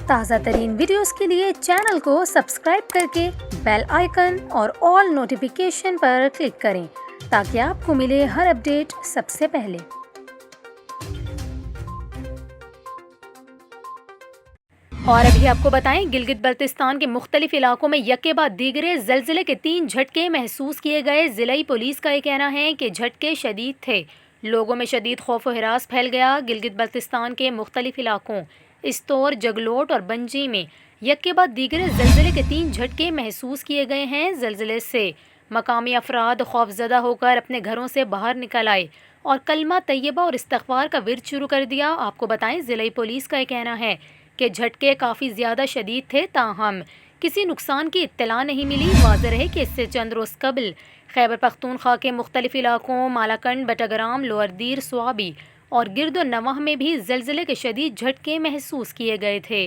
تازہ ترین ویڈیوز کے لیے چینل کو سبسکرائب کر کے بیل آئیکن اور آل نوٹیفیکیشن پر کلک کریں تاکہ آپ کو ملے ہر اپڈیٹ سب سے پہلے۔ اور ابھی آپ کو بتائیں، گلگت بلتستان کے مختلف علاقوں میں یکے بعد دیگرے زلزلے کے 3 جھٹکے محسوس کیے گئے۔ ضلعی پولیس کا یہ کہنا ہے کہ جھٹکے شدید تھے، لوگوں میں شدید خوف و ہراس پھیل گیا۔ گلگت بلتستان کے مختلف علاقوں استور، جگلوٹ اور بنجی میں یکے بعد دیگرے زلزلے کے 3 جھٹکے محسوس کیے گئے ہیں۔ زلزلے سے مقامی افراد خوفزدہ ہو کر اپنے گھروں سے باہر نکل آئے اور کلمہ طیبہ اور استغفار کا ورد شروع کر دیا۔ آپ کو بتائیں، ضلعی پولیس کا یہ کہنا ہے کہ جھٹکے کافی زیادہ شدید تھے، تاہم کسی نقصان کی اطلاع نہیں ملی۔ واضح رہے کہ اس سے چند روز قبل خیبر پختونخوا کے مختلف علاقوں مالاکنڈ، بٹاگرام، لوئر دیر، سوابی اور گرد و نواح میں بھی زلزلے کے شدید جھٹکے محسوس کیے گئے تھے۔